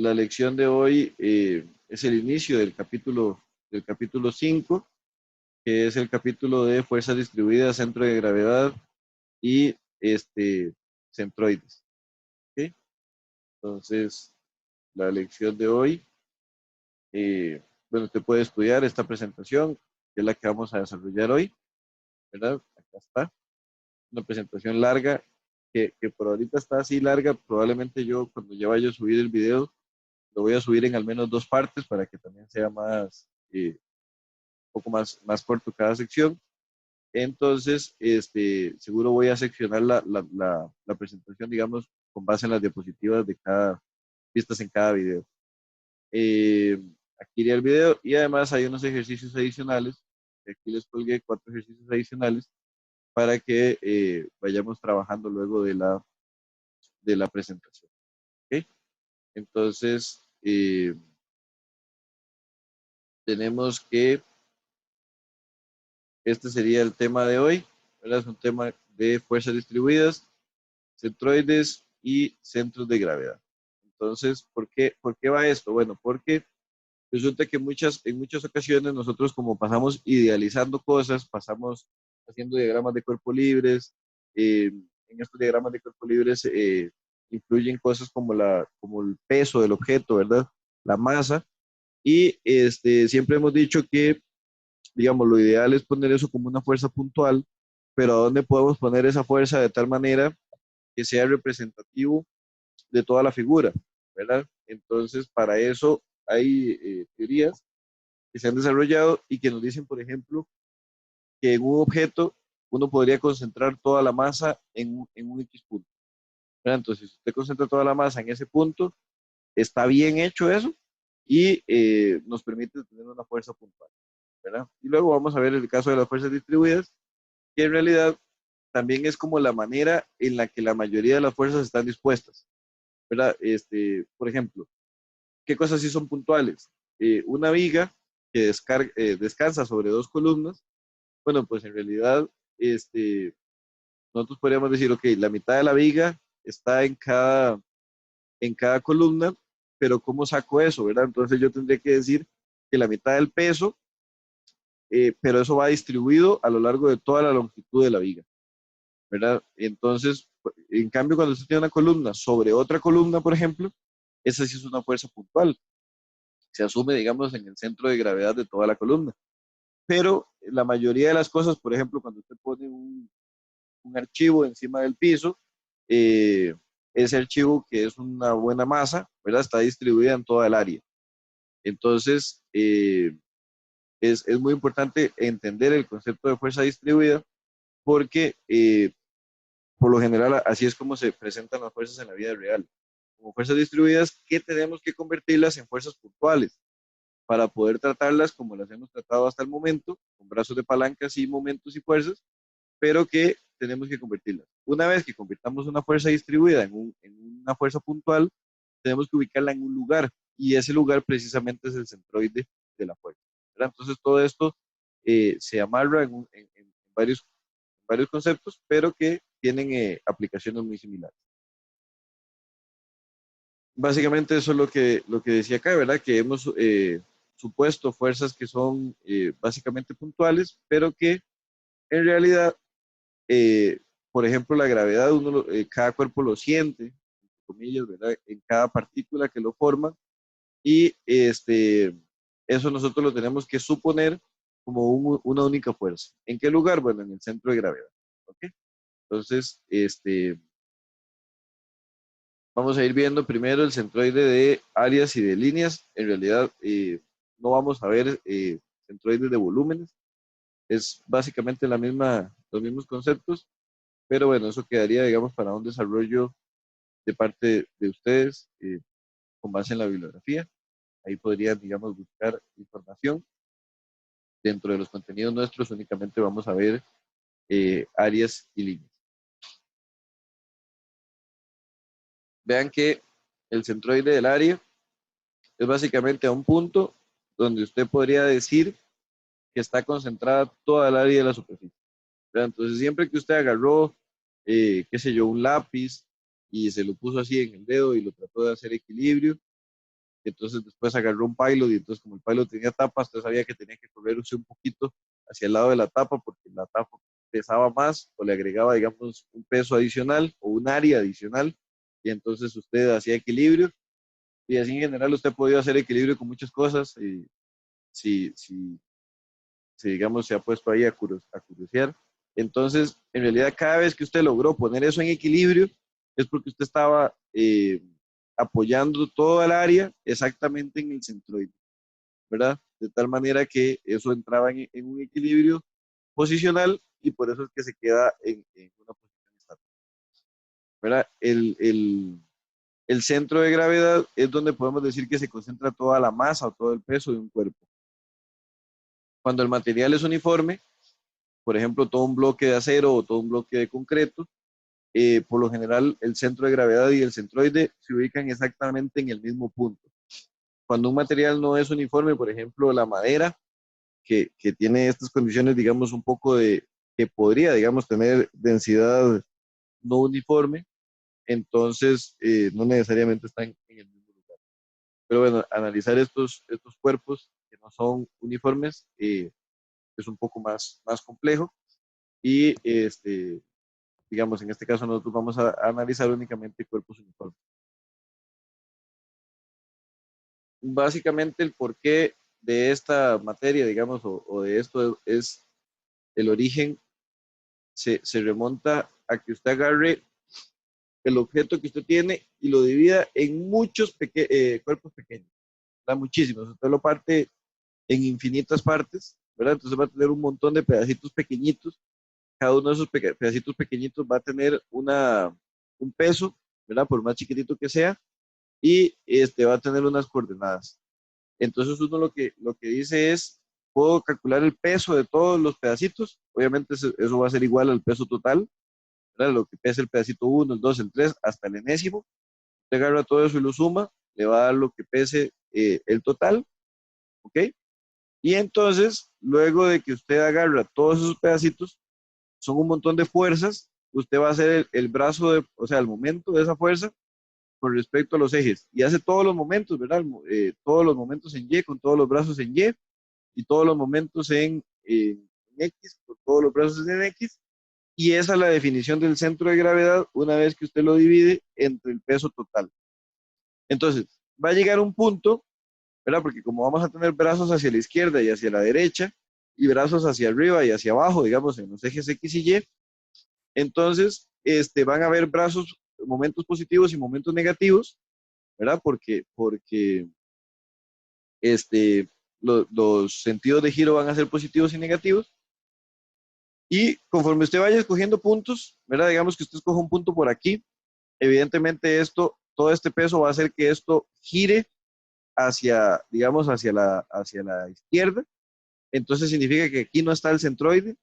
la lección de hoy es el inicio del capítulo 5, que es el capítulo de fuerzas distribuidas, centro de gravedad y centroides. ¿Ok? Entonces, la lección de hoy, bueno, usted puede estudiar esta presentación, que es la que vamos a desarrollar hoy, ¿verdad? Acá está, una presentación larga, que por ahorita está así larga, probablemente yo cuando ya vaya a subir el video, lo voy a subir en al menos dos partes para que también sea un poco más corto cada sección. Entonces, seguro voy a seccionar la presentación, digamos, con base en las diapositivas de cada, vistas en cada video. Aquí iría el video y además hay unos ejercicios adicionales. Aquí les colgué 4 ejercicios adicionales para que vayamos trabajando luego de la presentación. ¿Ok? Entonces, tenemos que, este sería el tema de hoy, ¿verdad? Es un tema de fuerzas distribuidas, centroides y centros de gravedad. Entonces, por qué va esto? Bueno, porque resulta que en muchas ocasiones nosotros como pasamos idealizando cosas, pasamos haciendo diagramas de cuerpo libres, en estos diagramas de cuerpo libres influyen cosas como el peso del objeto, ¿verdad? La masa, y siempre hemos dicho que, digamos, lo ideal es poner eso como una fuerza puntual, pero ¿a dónde podemos poner esa fuerza de tal manera que sea representativo de toda la figura, ¿verdad? Entonces, para eso hay teorías que se han desarrollado y que nos dicen, por ejemplo, que en un objeto uno podría concentrar toda la masa en un X punto, ¿verdad? Entonces, si usted concentra toda la masa en ese punto, está bien hecho eso y nos permite tener una fuerza puntual, ¿verdad? Y luego vamos a ver el caso de las fuerzas distribuidas, que en realidad también es como la manera en la que la mayoría de las fuerzas están dispuestas, ¿verdad? Por ejemplo, ¿qué cosas sí son puntuales? Una viga que descansa sobre dos columnas, bueno, pues en realidad nosotros podríamos decir, ok, la mitad de la viga está en cada columna, pero ¿cómo saco eso, verdad? Entonces yo tendría que decir que la mitad del peso, pero eso va distribuido a lo largo de toda la longitud de la viga, ¿verdad? Entonces, en cambio, cuando usted tiene una columna sobre otra columna, por ejemplo, esa sí es una fuerza puntual. Se asume, digamos, en el centro de gravedad de toda la columna. Pero la mayoría de las cosas, por ejemplo, cuando usted pone un archivo encima del piso, eh, ese archivo que es una buena masa, ¿verdad? Está distribuida en toda el área. Entonces, es muy importante entender el concepto de fuerza distribuida porque, por lo general, así es como se presentan las fuerzas en la vida real. Como fuerzas distribuidas que tenemos que convertirlas en fuerzas puntuales para poder tratarlas como las hemos tratado hasta el momento, con brazos de palancas y momentos y fuerzas, pero que tenemos que convertirlas. Una vez que convirtamos una fuerza distribuida en una fuerza puntual, tenemos que ubicarla en un lugar, y ese lugar precisamente es el centroide de la fuerza, ¿verdad? Entonces todo esto se amarra en varios conceptos, pero que tienen aplicaciones muy similares. Básicamente eso es lo que decía acá, ¿verdad? Que hemos supuesto fuerzas que son básicamente puntuales, pero que en realidad, eh, por ejemplo, la gravedad, cada cuerpo lo siente, entre comillas, ¿verdad? En cada partícula que lo forma, y eso nosotros lo tenemos que suponer como una única fuerza. ¿En qué lugar? Bueno, en el centro de gravedad. ¿Ok? Entonces, vamos a ir viendo primero el centroide de áreas y de líneas. En realidad, no vamos a ver centroides de volúmenes. Es básicamente los mismos conceptos, pero bueno, eso quedaría, digamos, para un desarrollo de parte de ustedes con base en la bibliografía. Ahí podrían, digamos, buscar información. Dentro de los contenidos nuestros únicamente vamos a ver áreas y líneas. Vean que el centroide del área es básicamente a un punto donde usted podría decir que está concentrada toda el área de la superficie, ¿verdad? Entonces, siempre que usted agarró, qué sé yo, un lápiz y se lo puso así en el dedo y lo trató de hacer equilibrio, entonces después agarró un pilot y entonces como el pilot tenía tapas, usted sabía que tenía que correrse un poquito hacia el lado de la tapa porque la tapa pesaba más o le agregaba, digamos, un peso adicional o un área adicional y entonces usted hacía equilibrio y así en general usted podía hacer equilibrio con muchas cosas y si digamos, se ha puesto ahí a curiosear. Entonces, en realidad, cada vez que usted logró poner eso en equilibrio, es porque usted estaba apoyando toda el área exactamente en el centroide, ¿verdad? De tal manera que eso entraba en un equilibrio posicional y por eso es que se queda en una posición estática, ¿verdad? El centro de gravedad es donde podemos decir que se concentra toda la masa o todo el peso de un cuerpo. Cuando el material es uniforme, por ejemplo, todo un bloque de acero o todo un bloque de concreto, por lo general el centro de gravedad y el centroide se ubican exactamente en el mismo punto. Cuando un material no es uniforme, por ejemplo, la madera, que tiene estas condiciones, digamos, un poco que podría, digamos, tener densidad no uniforme, entonces no necesariamente están en el mismo lugar. Pero bueno, analizar estos cuerpos que no son uniformes es un poco más complejo y digamos, en este caso nosotros vamos a analizar únicamente cuerpos uniformes. Básicamente el porqué de esta materia, digamos, o de esto es el origen, se remonta a que usted agarre el objeto que usted tiene y lo divida en muchos cuerpos pequeños, ¿verdad? Muchísimos. Usted lo parte en infinitas partes, ¿verdad? Entonces va a tener un montón de pedacitos pequeñitos. Cada uno de esos pedacitos pequeñitos va a tener un peso, ¿verdad? Por más chiquitito que sea, y va a tener unas coordenadas. Entonces uno lo que dice es, puedo calcular el peso de todos los pedacitos, obviamente eso va a ser igual al peso total, ¿verdad? Lo que pesa el pedacito 1, el 2, el 3, hasta el enésimo. Usted agarra todo eso y lo suma, le va a dar lo que pese el total, ¿ok? Y entonces, luego de que usted agarra todos esos pedacitos, son un montón de fuerzas, usted va a hacer el brazo, o sea, el momento de esa fuerza con respecto a los ejes. Y hace todos los momentos, ¿verdad? Todos los momentos en Y, con todos los brazos en Y, y todos los momentos en X, con todos los brazos en X. Y esa es la definición del centro de gravedad una vez que usted lo divide entre el peso total. Entonces, va a llegar un punto, ¿verdad? Porque como vamos a tener brazos hacia la izquierda y hacia la derecha, y brazos hacia arriba y hacia abajo, digamos, en los ejes X y Y, entonces van a haber brazos, momentos positivos y momentos negativos, ¿verdad? Porque los sentidos de giro van a ser positivos y negativos. Y conforme usted vaya escogiendo puntos, ¿verdad? Digamos que usted escoge un punto por aquí, evidentemente todo este peso va a hacer que esto gire digamos, hacia la izquierda. Entonces significa que aquí no está el centroide,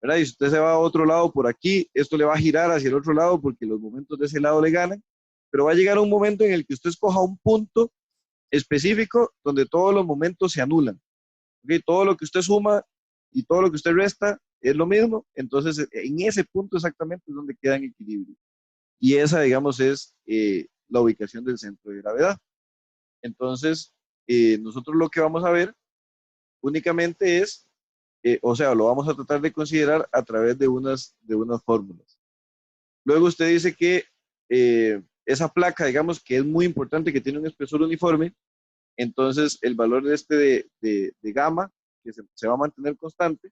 ¿verdad? Y si usted se va a otro lado por aquí, esto le va a girar hacia el otro lado porque los momentos de ese lado le ganan. Pero va a llegar un momento en el que usted escoja un punto específico donde todos los momentos se anulan. ¿Okay? Todo lo que usted suma y todo lo que usted resta es lo mismo, entonces en ese punto exactamente es donde queda en equilibrio. Y esa, digamos, es la ubicación del centro de gravedad. Entonces, nosotros lo que vamos a ver únicamente es, o sea, lo vamos a tratar de considerar a través de unas fórmulas. Luego usted dice que esa placa, digamos, que es muy importante, que tiene un espesor uniforme, entonces el valor de gamma, que se va a mantener constante,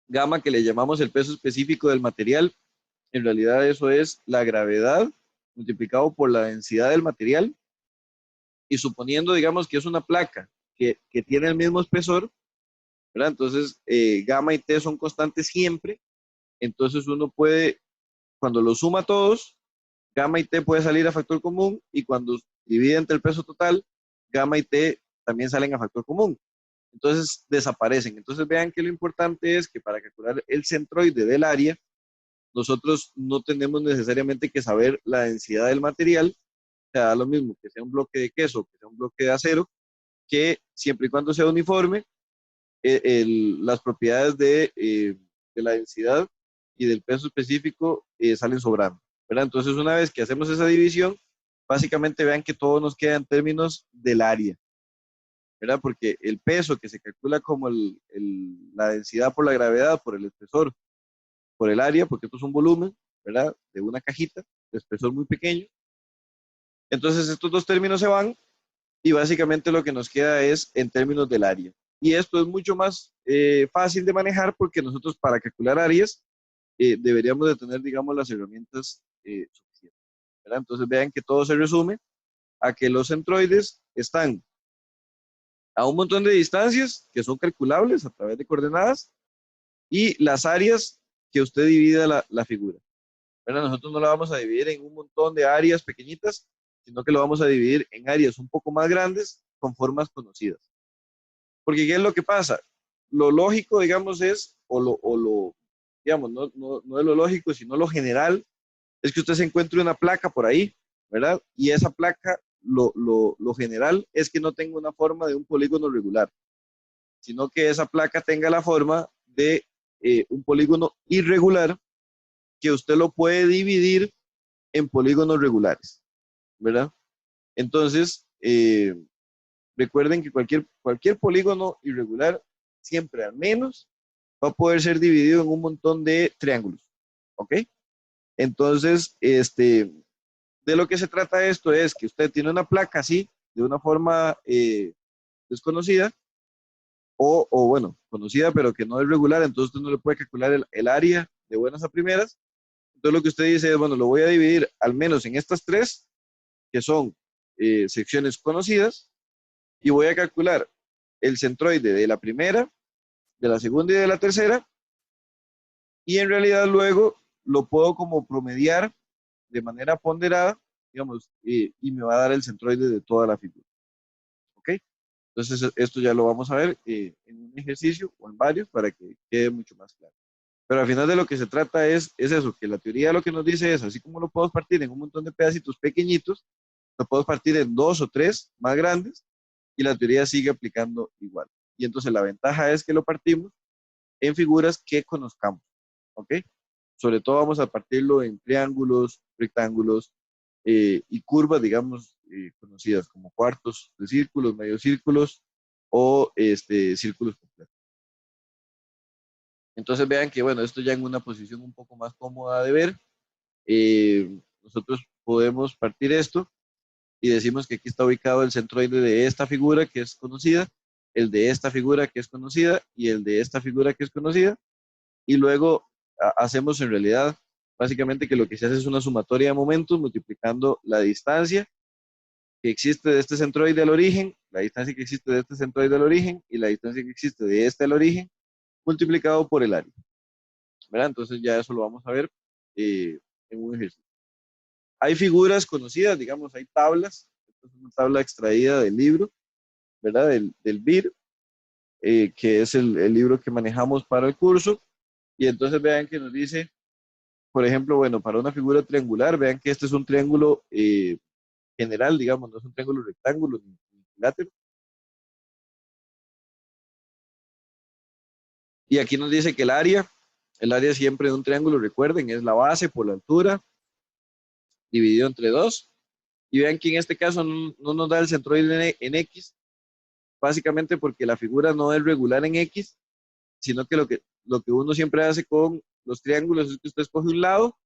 gamma que le llamamos el peso específico del material, en realidad eso es la gravedad multiplicado por la densidad del material y suponiendo, digamos, que es una placa que tiene el mismo espesor, ¿verdad? Entonces, gamma y T son constantes siempre, entonces uno puede, cuando lo suma todos, gamma y T puede salir a factor común y cuando divide entre el peso total, gamma y T también salen a factor común. Entonces desaparecen. Entonces vean que lo importante es que para calcular el centroide del área, nosotros no tenemos necesariamente que saber la densidad del material, o sea, da lo mismo que sea un bloque de queso, que sea un bloque de acero, que siempre y cuando sea uniforme, las propiedades de la densidad y del peso específico salen sobrando, ¿verdad? Entonces una vez que hacemos esa división, básicamente vean que todo nos queda en términos del área, ¿verdad? Porque el peso que se calcula como la densidad por la gravedad, por el espesor, por el área, porque esto es un volumen, ¿verdad? De una cajita de espesor muy pequeño. Entonces estos dos términos se van y básicamente lo que nos queda es en términos del área. Y esto es mucho más fácil de manejar porque nosotros para calcular áreas deberíamos de tener, digamos, las herramientas suficientes, ¿verdad? Entonces vean que todo se resume a que los centroides están a un montón de distancias que son calculables a través de coordenadas y las áreas que usted divida la figura. ¿Verdad? Nosotros no la vamos a dividir en un montón de áreas pequeñitas, sino que lo vamos a dividir en áreas un poco más grandes con formas conocidas. Porque ¿qué es lo que pasa? Lo lógico, digamos, es, digamos, no es lo lógico, sino lo general, es que usted se encuentre una placa por ahí, ¿verdad? Y esa placa, lo general es que no tenga una forma de un polígono regular, sino que esa placa tenga la forma de un polígono irregular que usted lo puede dividir en polígonos regulares, ¿verdad? Entonces, recuerden que cualquier polígono irregular siempre al menos va a poder ser dividido en un montón de triángulos, ¿ok? Entonces, de lo que se trata esto es que usted tiene una placa así, de una forma desconocida, bueno, conocida, pero que no es regular, entonces usted no le puede calcular el área de buenas a primeras. Entonces lo que usted dice es, bueno, lo voy a dividir al menos en estas tres, que son secciones conocidas, y voy a calcular el centroide de la primera, de la segunda y de la tercera, y en realidad luego lo puedo como promediar de manera ponderada, digamos, y me va a dar el centroide de toda la figura. ¿Ok? Entonces esto ya lo vamos a ver en un ejercicio o en varios para que quede mucho más claro. Pero al final de lo que se trata es eso, que la teoría lo que nos dice es, así como lo podemos partir en un montón de pedacitos pequeñitos, lo podemos partir en dos o tres más grandes y la teoría sigue aplicando igual. Y entonces la ventaja es que lo partimos en figuras que conozcamos, ¿ok? Sobre todo vamos a partirlo en triángulos, rectángulos y curvas, digamos, conocidas como cuartos de círculos, medios círculos o círculos completos. Entonces vean que, bueno, esto ya en una posición un poco más cómoda de ver, nosotros podemos partir esto y decimos que aquí está ubicado el centroide de esta figura que es conocida, el de esta figura que es conocida y el de esta figura que es conocida. Y luego hacemos en realidad básicamente que lo que se hace es una sumatoria de momentos multiplicando la distancia que existe de este centroide al origen, la distancia que existe de este centroide al origen y la distancia que existe de este al origen multiplicado por el área, ¿verdad? Entonces ya eso lo vamos a ver en un ejercicio. Hay figuras conocidas, digamos, hay tablas. Esta es una tabla extraída del libro, ¿verdad? Del BIR, que es el libro que manejamos para el curso. Y entonces vean que nos dice, por ejemplo, bueno, para una figura triangular, vean que este es un triángulo general, digamos, no es un triángulo rectángulo ni equilátero. Y aquí nos dice que el área siempre de un triángulo, recuerden, es la base por la altura, dividido entre dos. Y vean que en este caso no nos da el centroide en X, básicamente porque la figura no es regular en X, sino que lo que uno siempre hace con los triángulos es que usted escoge un lado,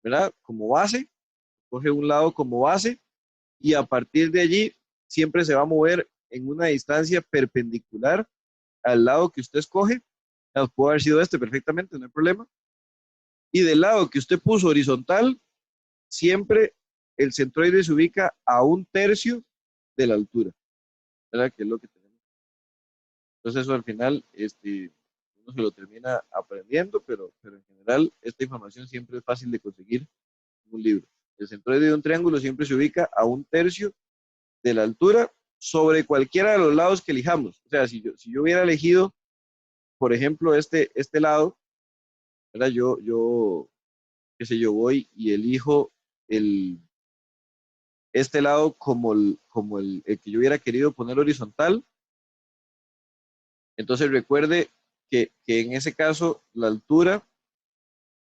¿verdad? Como base, coge un lado como base y a partir de allí siempre se va a mover en una distancia perpendicular al lado que usted escoge. Puede haber sido este perfectamente, no hay problema. Y del lado que usted puso horizontal, siempre el centroide se ubica a un tercio de la altura, ¿verdad? Que es lo que tenemos. Entonces eso al final uno se lo termina aprendiendo, pero en general esta información siempre es fácil de conseguir en un libro. El centroide de un triángulo siempre se ubica a un tercio de la altura sobre cualquiera de los lados que elijamos. O sea, si yo hubiera elegido, por ejemplo, este lado, ¿verdad? Qué sé yo, voy y elijo este lado como el que yo hubiera querido poner horizontal. Entonces recuerde que en ese caso la altura,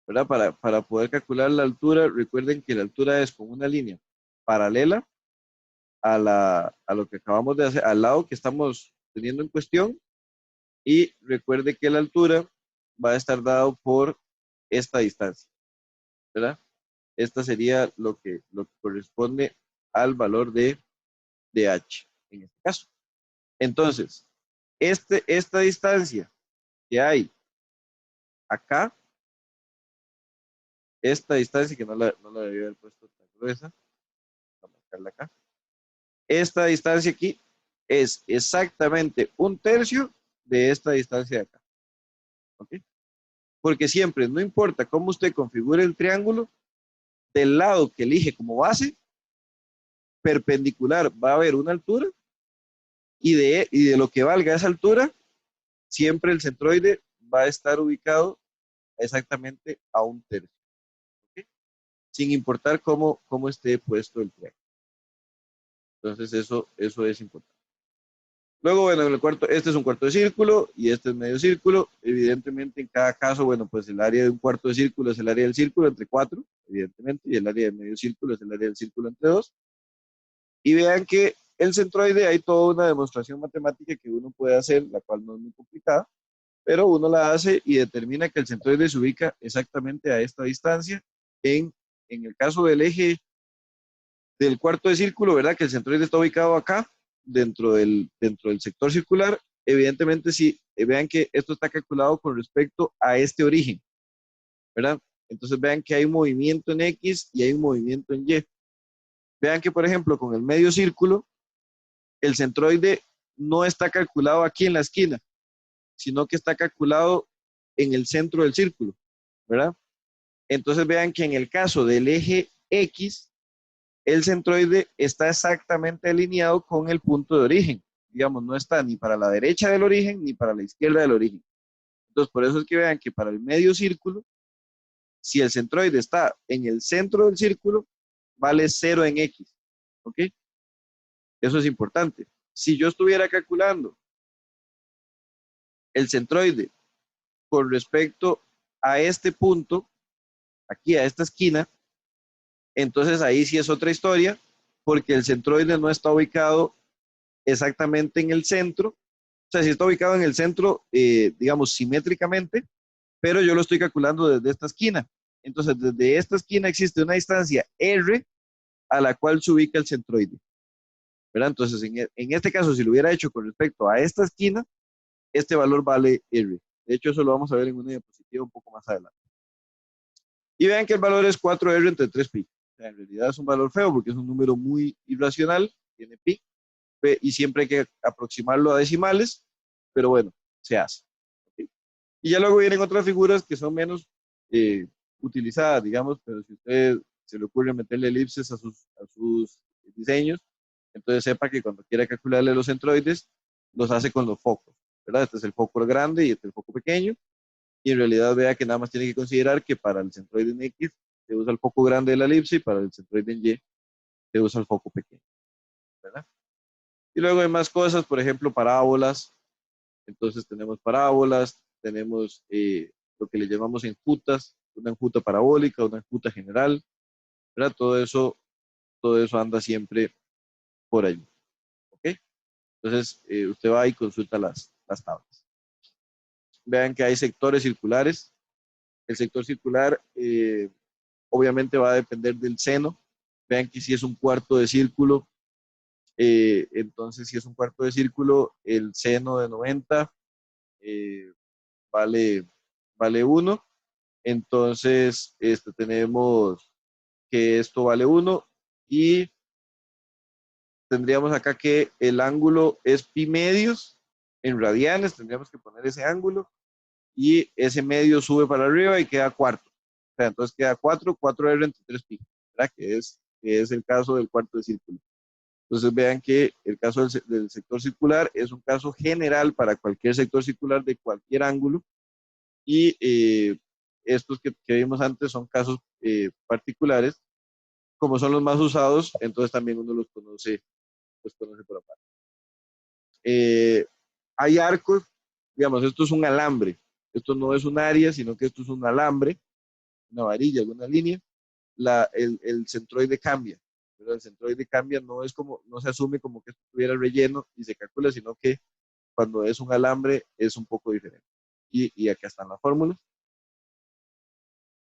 ¿verdad? Para poder calcular la altura, recuerden que la altura es con una línea paralela a lo que acabamos de hacer, al lado que estamos teniendo en cuestión, y recuerde que la altura va a estar dado por esta distancia, ¿verdad? Esta sería lo que corresponde al valor de h, en este caso. Entonces, esta distancia que hay acá, esta distancia que no la debía haber puesto tan gruesa, vamos a marcarla acá. Esta distancia aquí es exactamente 1/3 de esta distancia de acá. ¿Ok? Porque siempre, no importa cómo usted configure el triángulo, del lado que elige como base, perpendicular va a haber una altura, y de lo que valga esa altura, siempre el centroide va a estar ubicado exactamente a 1/3. ¿Ok? Sin importar cómo esté puesto el triángulo. Entonces eso es importante. Luego, bueno, este es un cuarto de círculo y este es medio círculo. Evidentemente, en cada caso, bueno, pues el área de un cuarto de círculo es el área del círculo entre 4, evidentemente, y el área de medio círculo es el área del círculo entre 2. Y vean que el centroide hay toda una demostración matemática que uno puede hacer, la cual no es muy complicada, pero uno la hace y determina que el centroide se ubica exactamente a esta distancia. En el caso del eje del cuarto de círculo, ¿verdad? Que el centroide está ubicado acá, dentro del sector circular. Evidentemente, si vean que esto está calculado con respecto a este origen, ¿verdad? Entonces vean que hay un movimiento en X y hay un movimiento en Y. Vean que, por ejemplo, con el medio círculo, el centroide no está calculado aquí en la esquina, sino que está calculado en el centro del círculo, ¿verdad? Entonces vean que en el caso del eje X, el centroide está exactamente alineado con el punto de origen. Digamos, no está ni para la derecha del origen ni para la izquierda del origen. Entonces, por eso es que vean que para el medio círculo, si el centroide está en el centro del círculo, vale 0 en X. ¿Ok? Eso es importante. Si yo estuviera calculando el centroide con respecto a este punto, aquí a esta esquina, entonces ahí sí es otra historia, porque el centroide no está ubicado exactamente en el centro. O sea, sí está ubicado en el centro, digamos, simétricamente, pero yo lo estoy calculando desde esta esquina. Entonces, desde esta esquina existe una distancia R a la cual se ubica el centroide, ¿verdad? Entonces, en este caso, si lo hubiera hecho con respecto a esta esquina, este valor vale R. De hecho, eso lo vamos a ver en una diapositiva un poco más adelante. Y vean que el valor es 4R entre 3pi. O sea, en realidad es un valor feo porque es un número muy irracional, tiene pi, y siempre hay que aproximarlo a decimales, pero bueno, se hace. ¿Okay? Y ya luego vienen otras figuras que son menos utilizadas, digamos, pero si a usted se le ocurre meterle elipses a sus diseños, entonces sepa que cuando quiera calcularle los centroides, los hace con los focos, ¿verdad? Este es el foco grande y este es el foco pequeño, y en realidad vea que nada más tiene que considerar que para el centroide en X se usa el foco grande de la elipse y para el centroide en Y se usa el foco pequeño, ¿verdad? Y luego hay más cosas, por ejemplo, parábolas. Entonces tenemos parábolas, tenemos lo que le llamamos enjutas, una enjuta parabólica, una enjuta general, ¿verdad? Todo eso anda siempre por allí, ¿ok? Entonces usted va y consulta las tablas. Vean que hay sectores circulares. El sector circular obviamente va a depender del seno. Vean que si es un cuarto de círculo, entonces si es un cuarto de círculo, el seno de 90 eh, vale 1. Entonces, tenemos que esto vale 1 y tendríamos acá que el ángulo es pi medios en radianes, tendríamos que poner ese ángulo y ese medio sube para arriba y queda cuarto. O sea, entonces queda 4R entre 3pi, ¿verdad? Que es el caso del cuarto de círculo. Entonces vean que el caso del sector circular es un caso general para cualquier sector circular de cualquier ángulo, y estos que vimos antes son casos particulares, como son los más usados, entonces también uno los conoce por aparte. Hay arcos, digamos, esto es un alambre, esto no es un área, sino que esto es un alambre, una varilla, alguna línea, el centroide cambia, pero el centroide cambia, no es como, no se asume como que estuviera relleno y se calcula, sino que cuando es un alambre es un poco diferente. Y acá están las fórmulas.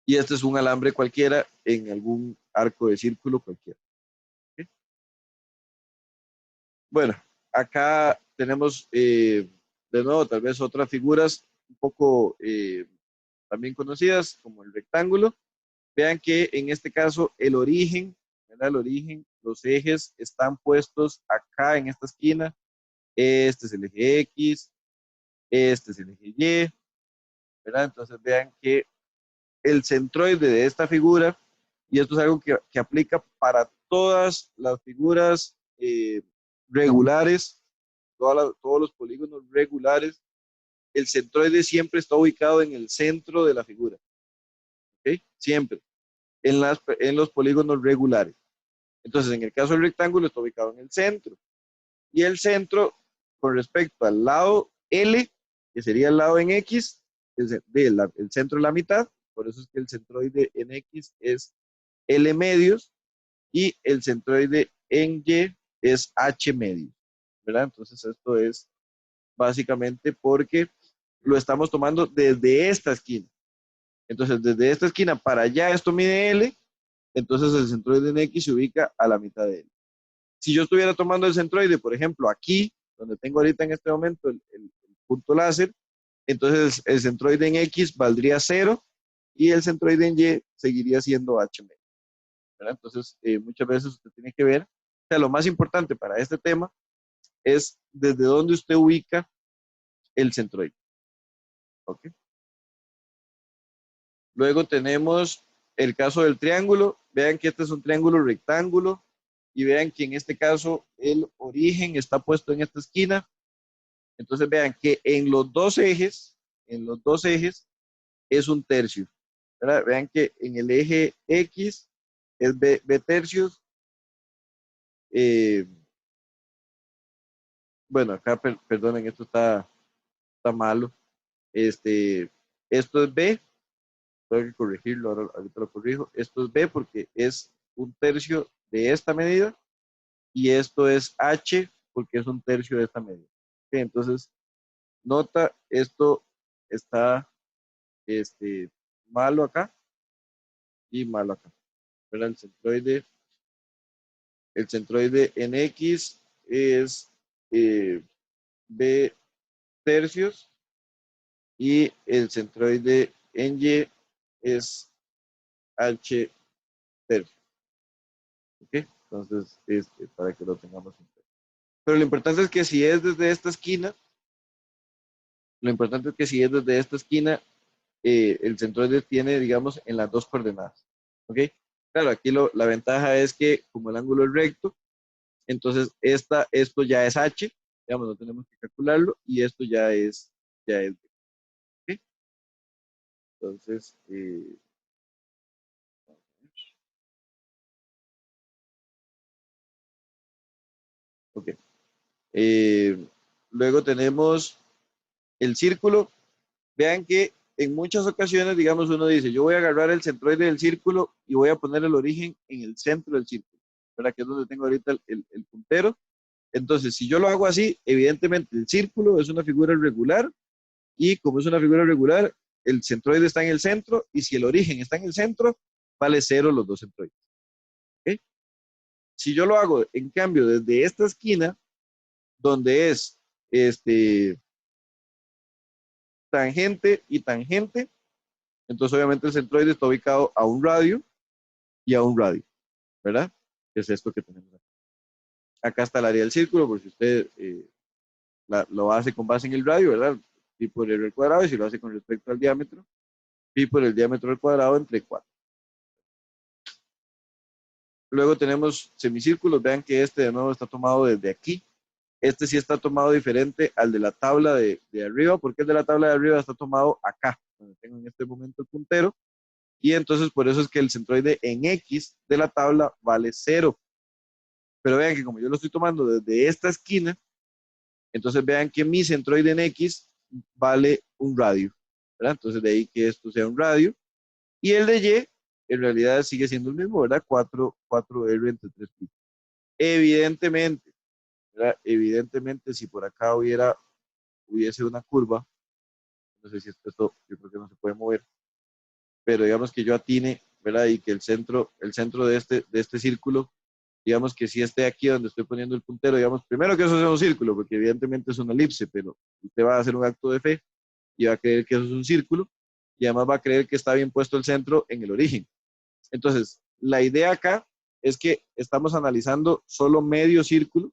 Y este es un alambre cualquiera en algún arco de círculo cualquiera. ¿Ok? Bueno, acá tenemos de nuevo tal vez otras figuras un poco también conocidas como el rectángulo. Vean que en este caso el origen, ¿verdad? El origen, los ejes están puestos acá en esta esquina. Este es el eje X, este es el eje Y, ¿verdad? Entonces vean que el centroide de esta figura, y esto es algo que aplica para todas las figuras regulares, todos los polígonos regulares, el centroide siempre está ubicado en el centro de la figura, ¿ok? Siempre, en los polígonos regulares. Entonces, en el caso del rectángulo está ubicado en el centro. Y el centro, con respecto al lado L, que sería el lado en X, el centro de la mitad, por eso es que el centroide en X es L medios y el centroide en Y es H medios, ¿verdad? Entonces esto es básicamente porque lo estamos tomando desde esta esquina. Entonces desde esta esquina para allá esto mide L, entonces el centroide en X se ubica a la mitad de L. Si yo estuviera tomando el centroide, por ejemplo, aquí, donde tengo ahorita en este momento el punto láser, entonces el centroide en X valdría 0 y el centroide en Y seguiría siendo H medio, ¿verdad? Entonces, muchas veces usted tiene que ver, o sea, lo más importante para este tema es desde dónde usted ubica el centroide, ¿ok? Luego tenemos el caso del triángulo. Vean que este es un triángulo rectángulo y vean que en este caso el origen está puesto en esta esquina. Entonces vean que en los dos ejes es un tercio, ¿verdad? Vean que en el eje X es B tercios. eh, bueno, acá, perdonen, está malo. Este, esto es B, tengo que corregirlo, ahorita lo corrijo. Esto es B porque es un tercio de esta medida y esto es H porque es un tercio de esta medida. ¿Ok? Entonces, nota, esto está este, malo acá y malo acá. ¿Verdad? El centroide en X es eh, B tercios y el centroide en Y es H tercios. ¿Ok? Entonces, para que lo tengamos en cuenta. Pero lo importante es que si es desde esta esquina, lo importante es que si es desde esta esquina, el centroide tiene, digamos, en las dos coordenadas. ¿Ok? Claro, aquí la ventaja es que como el ángulo es recto, entonces esto ya es H, digamos, no tenemos que calcularlo, y esto ya es B. ¿Ok? Entonces, ok. Eh, luego tenemos el círculo. Vean que en muchas ocasiones, digamos, uno dice, yo voy a agarrar el centroide del círculo y voy a poner el origen en el centro del círculo, ¿verdad? Que es donde tengo ahorita el puntero. Entonces, si yo lo hago así, evidentemente el círculo es una figura regular y como es una figura regular, el centroide está en el centro y si el origen está en el centro, vale cero los dos centroides. ¿Ok? Si yo lo hago, en cambio, desde esta esquina, donde es este, tangente y tangente, entonces obviamente el centroide está ubicado a un radio y a un radio, ¿verdad? Que es esto que tenemos acá. Acá está el área del círculo, por si usted lo hace con base en el radio, ¿verdad? Pi por el cuadrado, y si lo hace con respecto al diámetro, pi por el diámetro al cuadrado entre 4. Luego tenemos semicírculos, vean que este de nuevo está tomado desde aquí. Este sí está tomado diferente al de la tabla de arriba, porque el de la tabla de arriba está tomado acá, donde tengo en este momento el puntero, y entonces por eso es que el centroide en X de la tabla vale 0. Pero vean que como yo lo estoy tomando desde esta esquina, entonces vean que mi centroide en X vale un radio, ¿verdad? Entonces de ahí que esto sea un radio. Y el de Y en realidad sigue siendo el mismo, ¿verdad? 4R entre 3pi. Evidentemente, ¿verdad? Evidentemente, si por acá hubiese una curva, no sé si esto yo creo que no se puede mover, pero digamos que yo atine, ¿verdad? Y que el centro de este círculo, digamos que si esté aquí donde estoy poniendo el puntero, digamos, primero que eso sea un círculo, porque evidentemente es una elipse, pero usted va a hacer un acto de fe y va a creer que eso es un círculo, y además va a creer que está bien puesto el centro en el origen. Entonces, la idea acá es que estamos analizando solo medio círculo,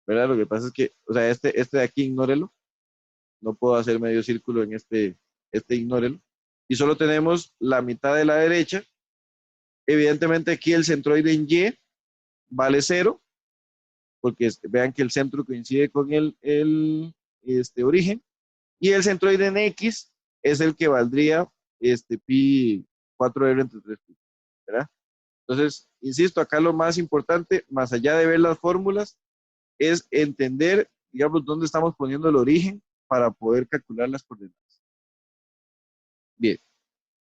¿verdad? Lo que pasa es que, o sea, este de aquí, ignórelo, no puedo hacer medio círculo en este ignórelo, y solo tenemos la mitad de la derecha. Evidentemente aquí el centroide en Y vale 0, porque vean que el centro coincide con el origen, y el centroide en X es el que valdría pi 4R entre 3pi, ¿verdad? Entonces, insisto, acá lo más importante, más allá de ver las fórmulas, es entender, digamos, dónde estamos poniendo el origen para poder calcular las coordenadas. Bien,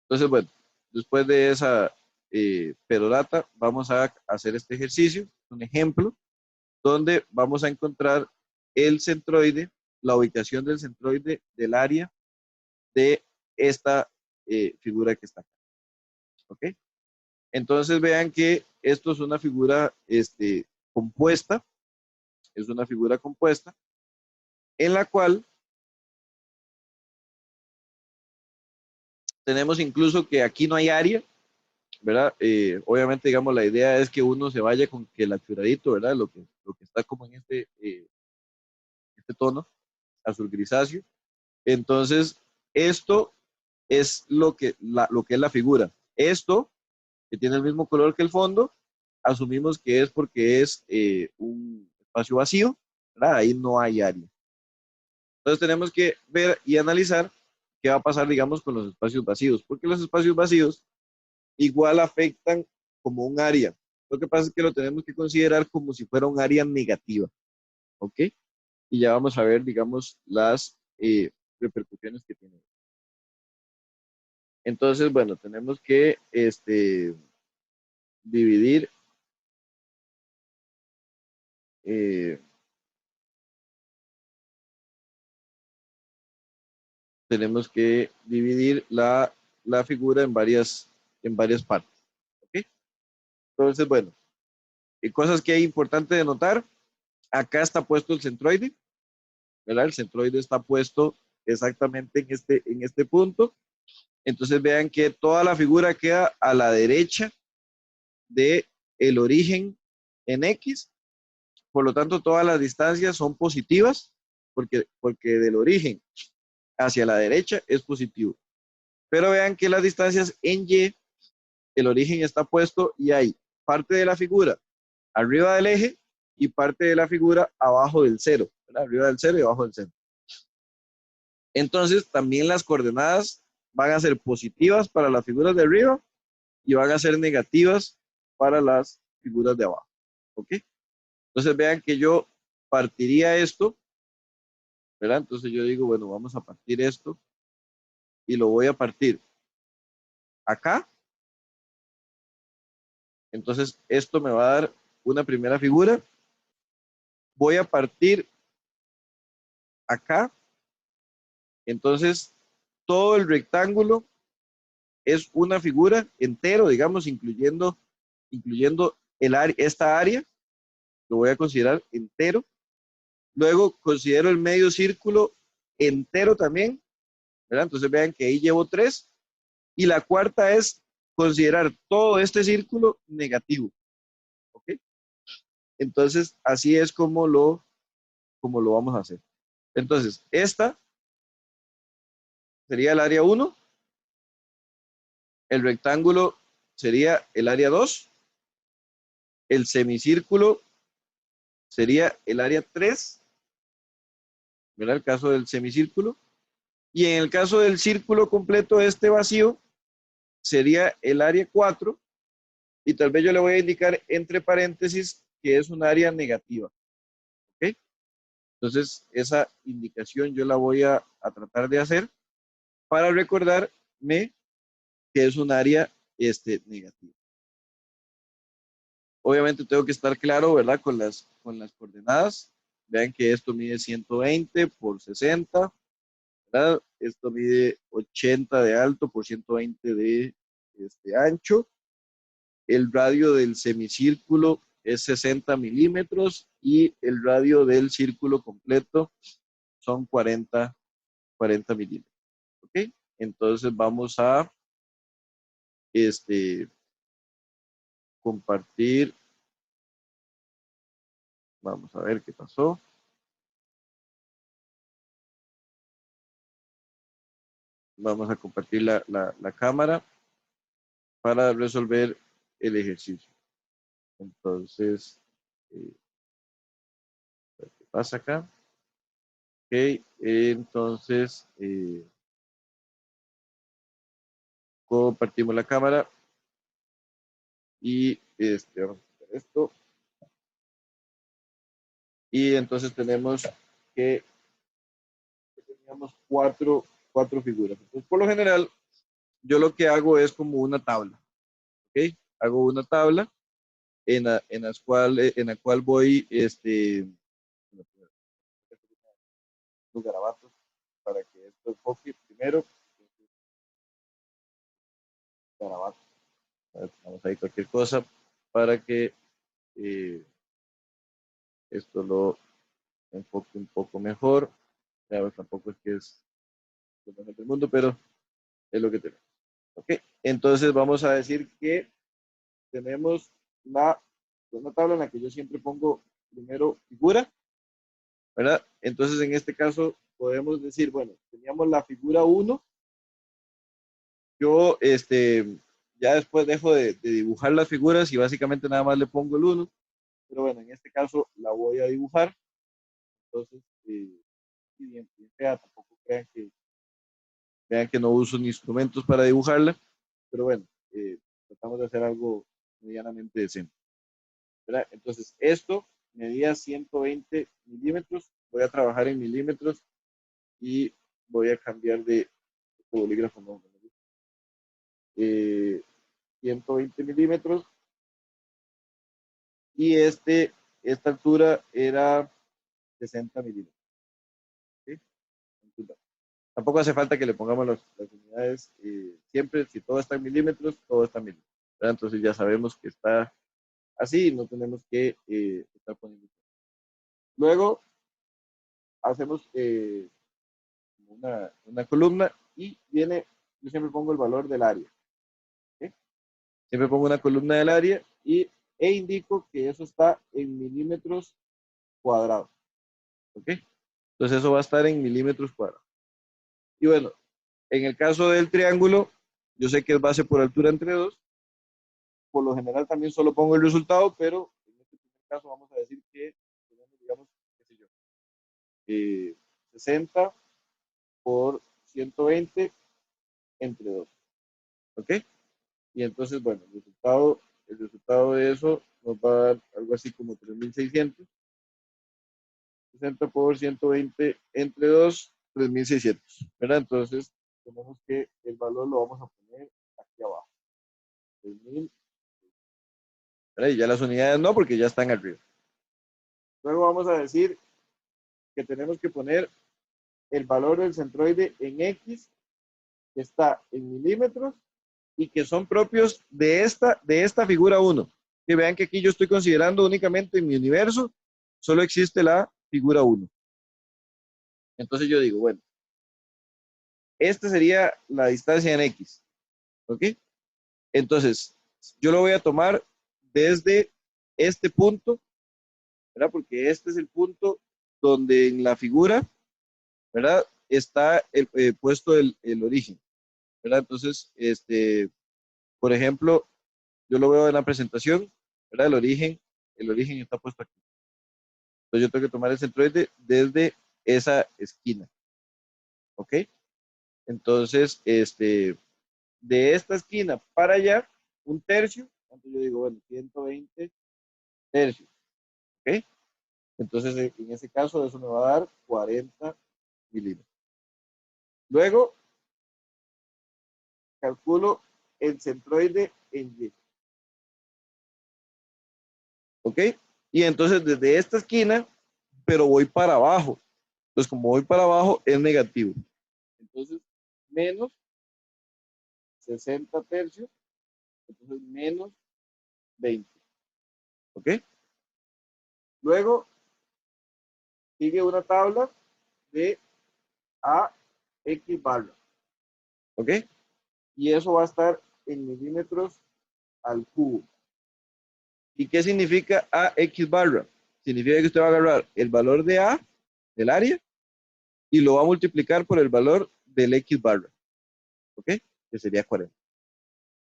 entonces, bueno, después de esa perorata, vamos a hacer este ejercicio, un ejemplo, donde vamos a encontrar el centroide, la ubicación del centroide del área de esta figura que está acá. ¿Ok? Entonces vean que esto es una figura compuesta, es una figura compuesta, en la cual tenemos incluso que aquí no hay área, ¿verdad? Obviamente, digamos, la idea es que uno se vaya con que el accionadito, ¿verdad? Lo que está como en este tono, azul grisáceo. Entonces, esto es lo que es la figura. Esto, que tiene el mismo color que el fondo, asumimos que es porque es un espacio vacío, ¿verdad? Ahí no hay área. Entonces tenemos que ver y analizar qué va a pasar, digamos, con los espacios vacíos, porque los espacios vacíos igual afectan como un área. Lo que pasa es que lo tenemos que considerar como si fuera un área negativa, ¿ok? Y ya vamos a ver, digamos, las repercusiones que tiene. Entonces, bueno, tenemos que dividir eh, la figura en varias partes. ¿Ok? Entonces, bueno, cosas que hay importante de notar. Acá está puesto el centroide, ¿verdad? El centroide está puesto exactamente en este punto. Entonces vean que toda la figura queda a la derecha de el origen en X. Por lo tanto, todas las distancias son positivas porque del origen hacia la derecha es positivo. Pero vean que las distancias en Y, el origen está puesto y hay parte de la figura arriba del eje y parte de la figura abajo del cero, ¿verdad? Arriba del cero y abajo del cero. Entonces, también las coordenadas van a ser positivas para las figuras de arriba y van a ser negativas para las figuras de abajo. ¿Ok? Entonces, vean que yo partiría esto, ¿verdad? Entonces yo digo, bueno, vamos a partir esto y lo voy a partir acá. Entonces, esto me va a dar una primera figura. Voy a partir acá. Entonces, todo el rectángulo es una figura entero, digamos, incluyendo esta área, lo voy a considerar entero. Luego considero el medio círculo entero también, ¿verdad? Entonces vean que ahí llevo 3. Y la cuarta es considerar todo este círculo negativo, ¿ok? Entonces, así es como lo vamos a hacer. Entonces, esta sería el área 1, el rectángulo sería el área 2, el semicírculo sería el área 3, ¿verdad? El caso del semicírculo. Y en el caso del círculo completo, este vacío sería el área 4, y tal vez yo le voy a indicar entre paréntesis que es un área negativa, ¿ok? Entonces, esa indicación yo la voy a tratar de hacer para recordarme que es un área negativo. Obviamente tengo que estar claro, ¿verdad? Con las coordenadas. Vean que esto mide 120 por 60, ¿verdad? Esto mide 80 de alto por 120 de ancho. El radio del semicírculo es 60 milímetros y el radio del círculo completo son 40 milímetros. ¿Ok? Entonces vamos a compartir. Vamos a ver qué pasó. Vamos a compartir la cámara para resolver el ejercicio. Entonces, ¿qué pasa acá? Ok, entonces compartimos la cámara y vamos a hacer esto. Y entonces tenemos que teníamos cuatro figuras. Entonces, por lo general, yo lo que hago es como una tabla. ¿Ok? Hago una tabla en la cual voy los garabatos para que esto enfoque primero. Garabatos. Vamos a ir cualquier cosa para que eh, esto lo enfoque un poco mejor. Claro, tampoco es que es lo mejor del mundo, pero es lo que tenemos. Ok, entonces vamos a decir que tenemos una tabla en la que yo siempre pongo primero figura, ¿verdad? Entonces en este caso podemos decir, bueno, teníamos la figura 1. Yo ya después dejo de dibujar las figuras y básicamente nada más le pongo el 1, pero bueno, en este caso la voy a dibujar. Entonces, bien fea, tampoco vean que no uso ni instrumentos para dibujarla, pero bueno, tratamos de hacer algo medianamente decente, ¿verdad? Entonces, esto medía 120 milímetros, voy a trabajar en milímetros y voy a cambiar de bolígrafo, no, 120 milímetros, y esta altura era 60 milímetros. ¿Sí? Entonces, tampoco hace falta que le pongamos las unidades, siempre, si todo está en milímetros, todo está en milímetros, ¿verdad? Entonces ya sabemos que está así, no tenemos que estar poniendo. Luego hacemos una columna y yo siempre pongo el valor del área. ¿Sí? Siempre pongo una columna del área e indico que eso está en milímetros cuadrados. ¿Ok? Entonces eso va a estar en milímetros cuadrados. Y bueno, en el caso del triángulo, yo sé que es base por altura entre 2. Por lo general también solo pongo el resultado, pero en este caso vamos a decir que tenemos, digamos, qué sé yo, 60 por 120 entre 2. ¿Ok? Y entonces, bueno, el resultado de eso nos va a dar algo así como 3600. 60 por 120 entre 2, 3600. ¿Verdad? Entonces, tenemos que el valor lo vamos a poner aquí abajo. 3000. Y ya las unidades no, porque ya están arriba. Luego vamos a decir que tenemos que poner el valor del centroide en X, que está en milímetros y que son propios de esta figura 1. Que vean que aquí yo estoy considerando únicamente en mi universo, solo existe la figura 1. Entonces yo digo, bueno, esta sería la distancia en X. ¿Ok? Entonces, yo lo voy a tomar desde este punto, ¿verdad? Porque este es el punto donde en la figura, ¿verdad? Está puesto el origen, ¿verdad? Entonces, por ejemplo, yo lo veo en la presentación, ¿verdad? El origen está puesto aquí. Entonces yo tengo que tomar el centroide desde esa esquina, ¿ok? Entonces, de esta esquina para allá, un tercio, entonces yo digo, bueno, 120 tercios, ¿ok? Entonces, en ese caso, eso me va a dar 40 milímetros. Luego, calculo el centroide en Y. ¿Ok? Y entonces desde esta esquina, pero voy para abajo. Entonces, como voy para abajo, es negativo. Entonces, menos 60 tercios, entonces menos 20. ¿Ok? Luego sigue una tabla de AX barra. ¿Ok? Y eso va a estar en milímetros al cubo. ¿Y qué significa AX barra? Significa que usted va a agarrar el valor de A, del área, y lo va a multiplicar por el valor del X barra. ¿Ok? Que sería 40.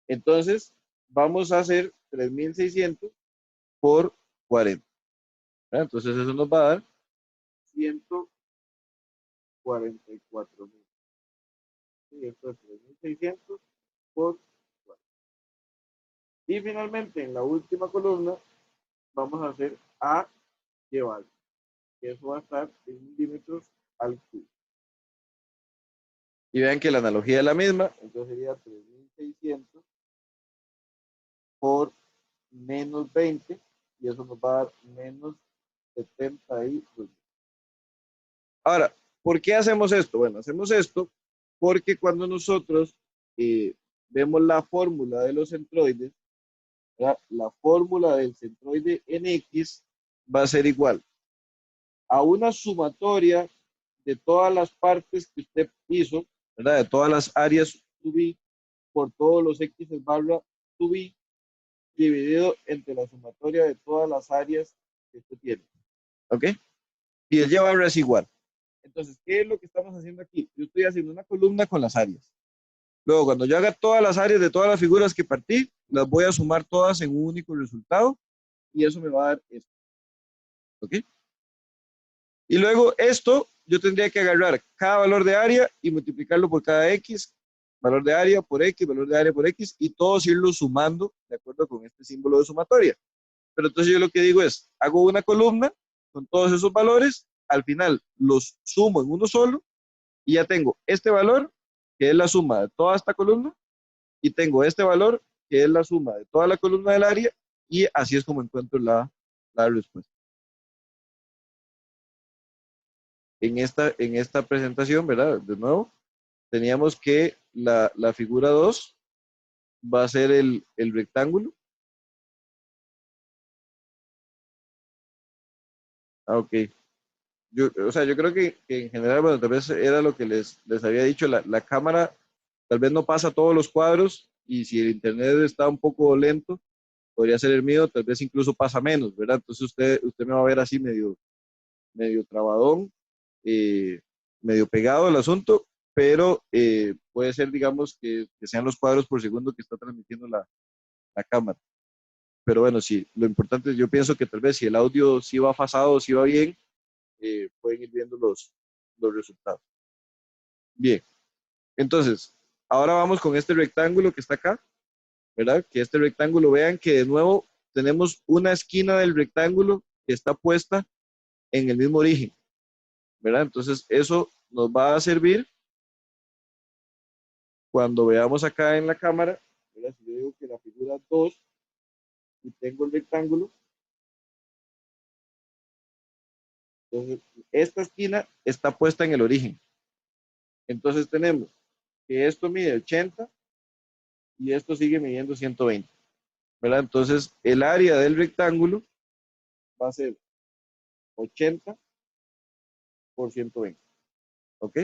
Entonces, vamos a hacer 3600 por 40. ¿Verdad? Entonces, eso nos va a dar 144.000. Y esto es 3600 por 40. Y finalmente, en la última columna, vamos a hacer A llevar, que eso va a estar en milímetros al cubo. Y vean que la analogía es la misma, entonces sería 3600 por menos 20, y eso nos va a dar menos 72. Ahora, ¿por qué hacemos esto? Bueno, hacemos esto porque cuando nosotros eh, vemos la fórmula de los centroides, ¿verdad? La fórmula del centroide en X va a ser igual a una sumatoria de todas las partes que usted hizo, ¿verdad? De todas las áreas to be por todos los X barra to be dividido entre la sumatoria de todas las áreas que usted tiene. ¿Ok? Y el Y barra es igual. Entonces, ¿qué es lo que estamos haciendo aquí? Yo estoy haciendo una columna con las áreas. Luego, cuando yo haga todas las áreas de todas las figuras que partí, las voy a sumar todas en un único resultado y eso me va a dar esto. ¿Ok? Y luego esto, yo tendría que agarrar cada valor de área y multiplicarlo por cada X, valor de área por X, valor de área por X, y todos irlos sumando de acuerdo con este símbolo de sumatoria. Pero entonces yo lo que digo es, hago una columna con todos esos valores, al final los sumo en uno solo y ya tengo este valor, que es la suma de toda esta columna, y tengo este valor, que es la suma de toda la columna del área, y así es como encuentro la respuesta. En esta presentación, ¿verdad? De nuevo, teníamos que la figura 2 va a ser el rectángulo. Ah, ok. O sea, yo creo que en general, bueno, tal vez era lo que les había dicho, la cámara tal vez no pasa todos los cuadros y si el internet está un poco lento, podría ser el mío, tal vez incluso pasa menos, ¿verdad? Entonces usted me va a ver así medio trabadón, eh, medio pegado al asunto, pero puede ser, digamos, que sean los cuadros por segundo que está transmitiendo la cámara. Pero bueno, sí, lo importante, yo pienso que tal vez si el audio sí va pasado, sí va bien, pueden ir viendo los resultados. Bien, entonces, ahora vamos con este rectángulo que está acá, ¿verdad? Que este rectángulo, vean que de nuevo tenemos una esquina del rectángulo que está puesta en el mismo origen, ¿verdad? Entonces, eso nos va a servir cuando veamos acá en la cámara, ¿verdad? Si yo digo que la figura 2 y tengo el rectángulo, entonces esta esquina está puesta en el origen. Entonces tenemos que esto mide 80 y esto sigue midiendo 120, ¿verdad? Entonces el área del rectángulo va a ser 80 por 120, ¿ok?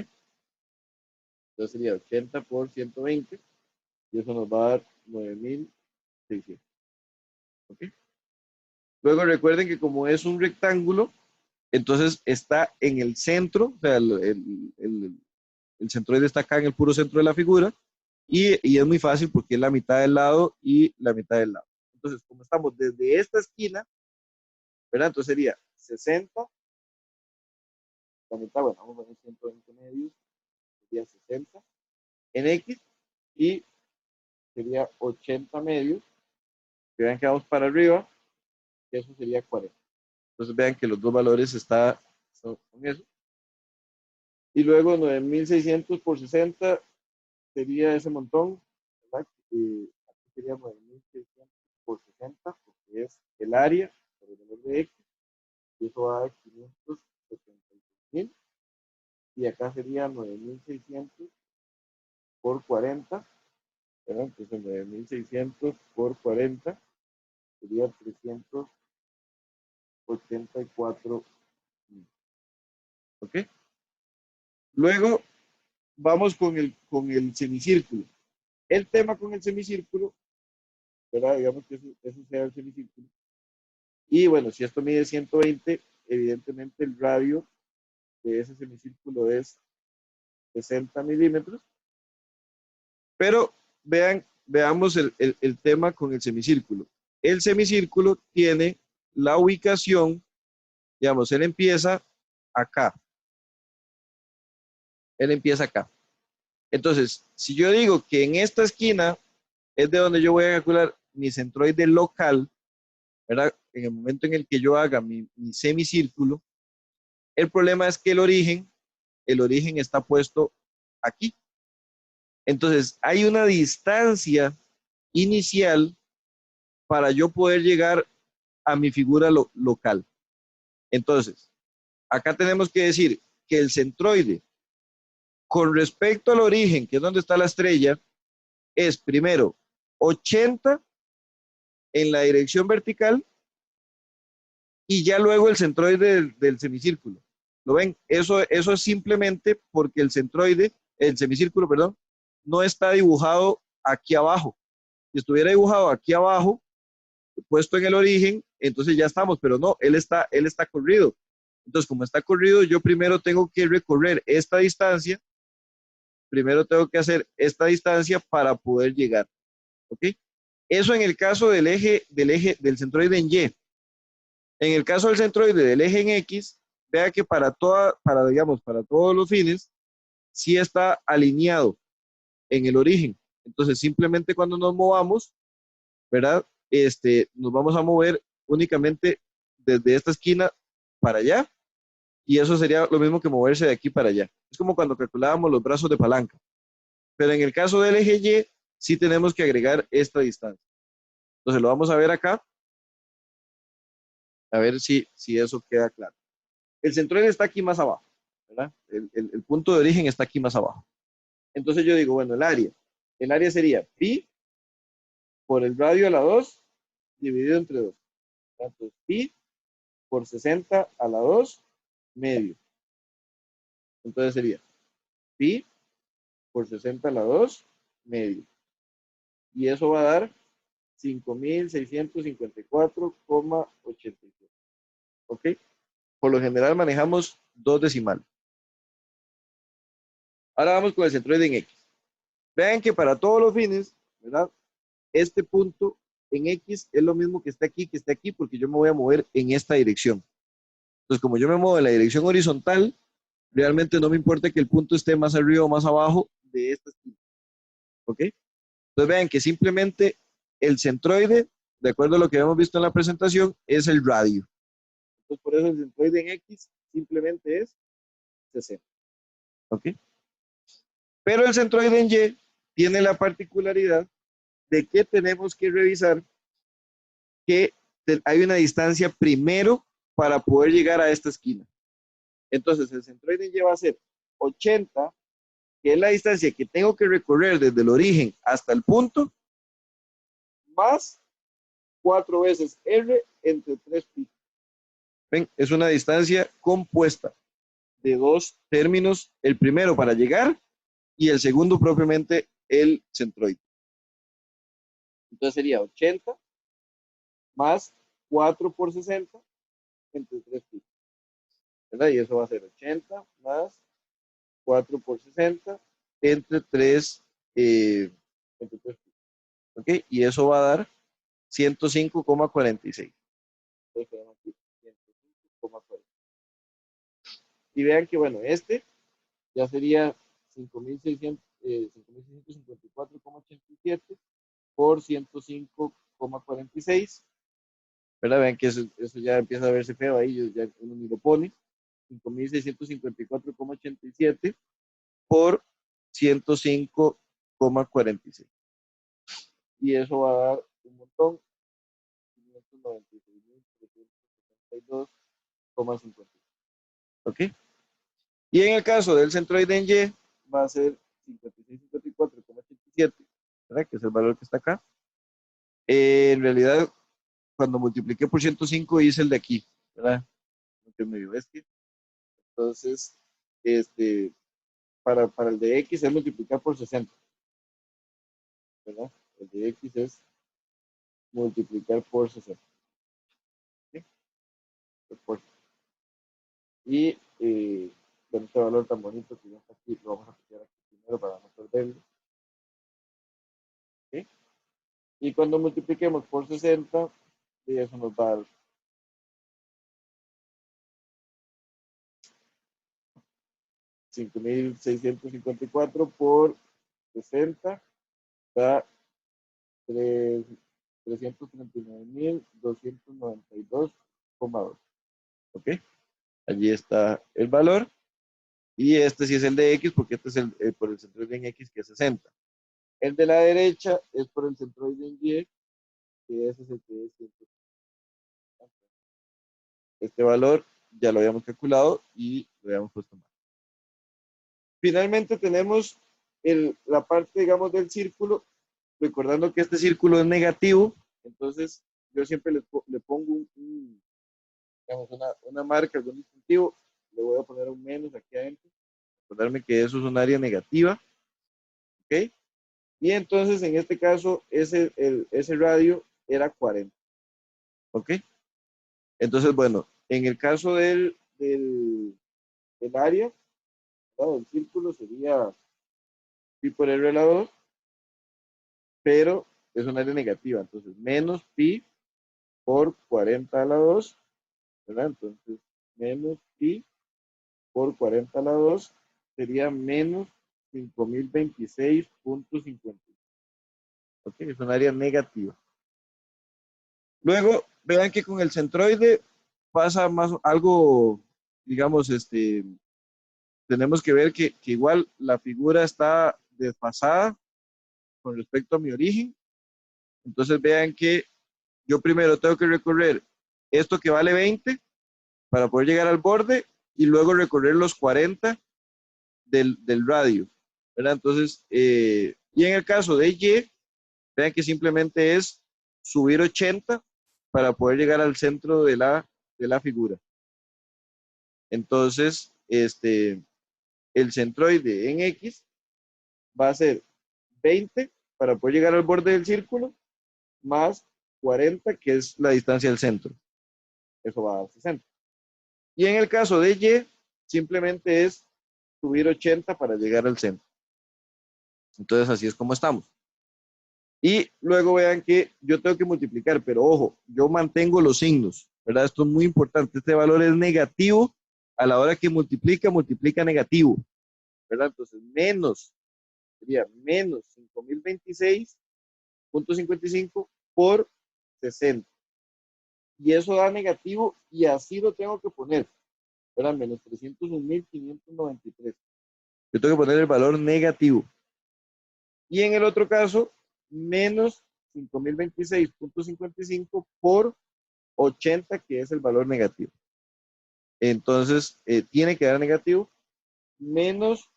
Entonces sería 80 por 120 y eso nos va a dar 9600, ¿ok? Luego recuerden que como es un rectángulo, entonces está en el centro, o sea, el centroide está acá en el puro centro de la figura y es muy fácil porque es la mitad del lado y la mitad del lado. Entonces, como estamos desde esta esquina, ¿verdad? Entonces sería 60, la mitad, bueno, vamos a poner 120 medios, sería 60 en X y sería 80 medios, que vean que vamos para arriba, que eso sería 40. Entonces vean que los dos valores son eso. Y luego 9600 por 60 sería ese montón, ¿verdad? Aquí sería 9600 por 60, porque es el área por el valor de X, y eso va a dar 576.000, y acá sería 9600 por 40, ¿verdad? Entonces 9600 por 40 sería 384. ¿Ok? Luego vamos con el semicírculo. El tema con el semicírculo, ¿verdad? Digamos que eso sea el semicírculo. Y bueno, si esto mide 120, evidentemente el radio de ese semicírculo es 60 milímetros. Pero veamos el tema con el semicírculo. El semicírculo tiene la ubicación, digamos, él empieza acá. Él empieza acá. Entonces, si yo digo que en esta esquina es de donde yo voy a calcular mi centroide local, ¿verdad? En el momento en el que yo haga mi semicírculo, el problema es que el origen está puesto aquí. Entonces, hay una distancia inicial para yo poder llegar a mi figura local. Entonces, acá tenemos que decir que el centroide, con respecto al origen, que es donde está la estrella, es primero 80 en la dirección vertical y ya luego el centroide del semicírculo. ¿Lo ven? Eso es simplemente porque el semicírculo, perdón, no está dibujado aquí abajo. Si estuviera dibujado aquí abajo, puesto en el origen, entonces ya estamos, pero no, él está corrido. Entonces, como está corrido, yo primero tengo que recorrer esta distancia, primero tengo que hacer esta distancia para poder llegar, ¿ok? Eso en el caso del centroide en Y. En el caso del centroide del eje en X, vea que digamos, para todos los fines, sí está alineado en el origen. Entonces, simplemente cuando nos movamos, ¿verdad? Nos vamos a mover únicamente desde esta esquina para allá, y eso sería lo mismo que moverse de aquí para allá. Es como cuando calculábamos los brazos de palanca. Pero en el caso del eje Y, sí tenemos que agregar esta distancia. Entonces lo vamos a ver acá, a ver si eso queda claro. El centroide está aquí más abajo, ¿verdad? El punto de origen está aquí más abajo. Entonces yo digo, bueno, el área sería pi por el radio a la 2 dividido entre 2. Entonces, pi por 60 a la 2 medio. Entonces sería pi por 60 a la 2 medio. Y eso va a dar 5.654,87. ¿Ok? Por lo general manejamos dos decimales. Ahora vamos con el centroide en X. Vean que para todos los fines, ¿verdad? Este punto en X es lo mismo que está aquí, porque yo me voy a mover en esta dirección. Entonces, como yo me muevo en la dirección horizontal, realmente no me importa que el punto esté más arriba o más abajo de esta esquina. ¿Ok? Entonces vean que simplemente el centroide, de acuerdo a lo que hemos visto en la presentación, es el radio. Entonces por eso el centroide en X simplemente es 60. ¿Ok? Pero el centroide en Y tiene la particularidad de que tenemos que revisar que hay una distancia primero para poder llegar a esta esquina. Entonces el centroide en Y va a ser 80, que es la distancia que tengo que recorrer desde el origen hasta el punto, más 4 veces R entre 3 pi. ¿Ven? Es una distancia compuesta de dos términos, el primero para llegar y el segundo propiamente el centroide. Entonces sería 80 más 4 por 60 entre 3 pi. ¿Verdad? Y eso va a ser 80 más 4 por 60 entre 3, entre 3 pi. ¿Ok? Y eso va a dar 105,46. Entonces tenemos aquí 105,46. Y vean que, bueno, ya sería 5.654,87 por 105,46. ¿Verdad? Vean que eso ya empieza a verse feo ahí, ya uno ni lo pone. 5.654,87 por 105,46. y eso va a dar un montón, 596.372,50. ¿Ok? Y en el caso del centroide en Y, va a ser 5654,87, ¿verdad? Que es el valor que está acá. En realidad, cuando multipliqué por 105, hice el de aquí, ¿verdad? Que es medio bestia. Entonces, este, para el de X es multiplicar por 60, ¿verdad? El de X es multiplicar por 60. ¿Sí? Por- y con este valor tan bonito que ya está aquí, lo vamos a copiar aquí primero para no perderlo. ¿Sí? Y cuando multipliquemos por 60, y eso nos va a dar 5.654 por 60, da 339.292,2. ¿Ok? Allí está el valor. Y este sí es el de X, porque este es por el centroide en X, que es 60. El de la derecha es por el centroide en Y, que ese es el que es 150. Este valor ya lo habíamos calculado y lo habíamos puesto mal. Finalmente tenemos la parte, digamos, del círculo, recordando que este círculo es negativo, entonces yo siempre le pongo digamos, una marca, algún distintivo, le voy a poner un menos aquí adentro, recordarme que eso es un área negativa, ¿ok? Y entonces en este caso ese radio era 40, ¿ok? Entonces, bueno, en el caso del área, ¿verdad? Del círculo sería pi por r a la 2, pero es un área negativa, entonces menos pi por 40 a la 2, ¿verdad? Entonces, menos pi por 40 a la 2 sería menos 5.026,50. ¿Ok? Es un área negativa. Luego, vean que con el centroide pasa más algo, digamos, tenemos que ver que igual la figura está desfasada con respecto a mi origen. Entonces vean que yo primero tengo que recorrer esto que vale 20 para poder llegar al borde y luego recorrer los 40 del radio, ¿verdad? Entonces, y en el caso de Y, vean que simplemente es subir 80 para poder llegar al centro de la figura. Entonces, el centroide en X va a ser 20 para poder llegar al borde del círculo, más 40, que es la distancia del centro. Eso va a dar 60. Y en el caso de Y, simplemente es subir 80 para llegar al centro. Entonces, así es como estamos. Y luego vean que yo tengo que multiplicar, pero ojo, yo mantengo los signos, ¿verdad? Esto es muy importante. Este valor es negativo a la hora que multiplica negativo, ¿verdad? Entonces, sería menos 5.026,55 por 60. Y eso da negativo y así lo tengo que poner, ¿verdad? Menos 301.593. Yo tengo que poner el valor negativo. Y en el otro caso, menos 5.026,55 por 80, que es el valor negativo. Entonces, tiene que dar negativo, menos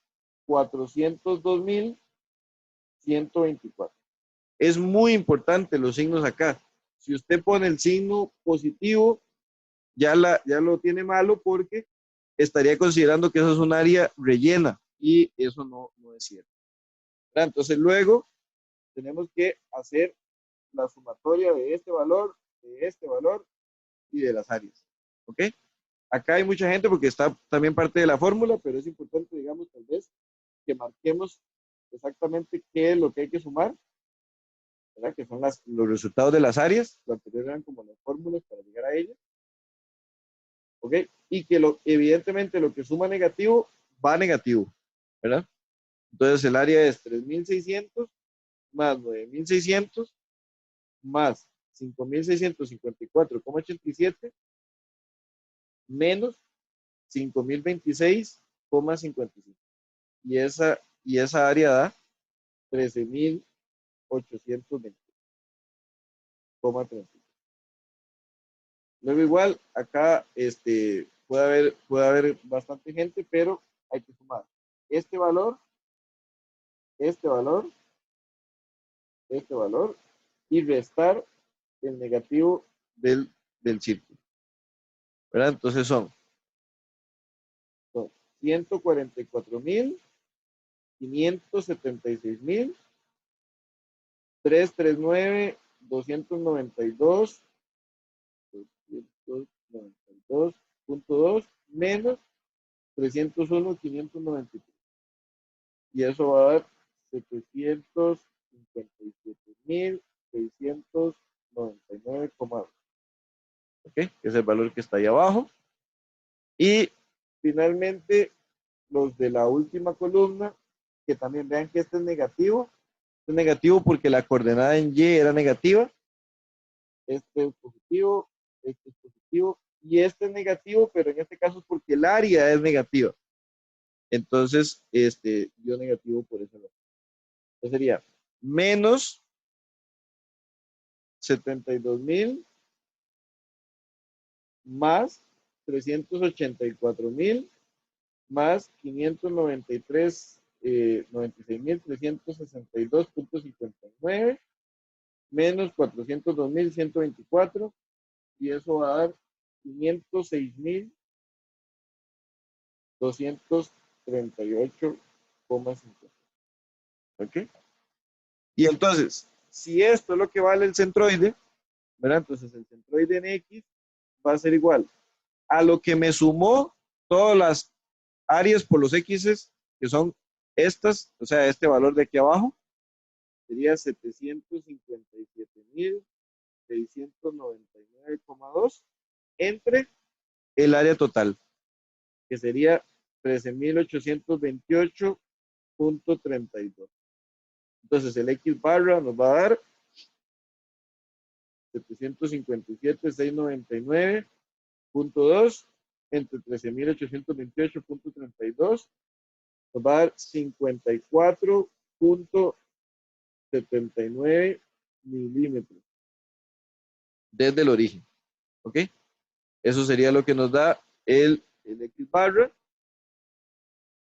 402.124. Es muy importante los signos acá. Si usted pone el signo positivo, ya lo tiene malo porque estaría considerando que eso es un área rellena y eso no es cierto. ¿Verdad? Entonces, luego tenemos que hacer la sumatoria de este valor y de las áreas. ¿Ok? Acá hay mucha gente porque está también parte de la fórmula, pero es importante, digamos, tal vez que marquemos exactamente qué es lo que hay que sumar, ¿verdad? Que son los resultados de las áreas, lo anterior eran como las fórmulas para llegar a ellas, ¿ok? Y que evidentemente lo que suma negativo va negativo, ¿verdad? Entonces el área es 3.600 más 9.600 más 5.654,87 menos 5.026,55. Y esa área da 13.820. Luego igual, acá puede haber bastante gente, pero hay que sumar este valor, este valor, este valor y restar el negativo del círculo, ¿verdad? Entonces son 144.576.339.292 292.2 menos 301.593. Y eso va a dar 757.699,2. ¿Ok? Que es el valor que está ahí abajo. Y finalmente, los de la última columna, que también vean que este es negativo. Este es negativo porque la coordenada en Y era negativa. Este es positivo, este es positivo y este es negativo, pero en este caso es porque el área es negativa. Entonces, dio negativo por ese lado. Entonces sería menos 72.000 más 384.000 más 593, 96.362.59 menos 402.124 y eso va a dar 506.238,50. ¿Ok? Y entonces, si esto es lo que vale el centroide, ¿verdad? Entonces el centroide en X va a ser igual a lo que me sumó todas las áreas por los X, que son estas, o sea, este valor de aquí abajo, sería 757.699,2 entre el área total, que sería 13.828.32. Entonces el X barra nos va a dar 757.699.2 entre 13.828.32 nos va a dar 54.79 milímetros desde el origen. ¿Ok? Eso sería lo que nos da el X barra.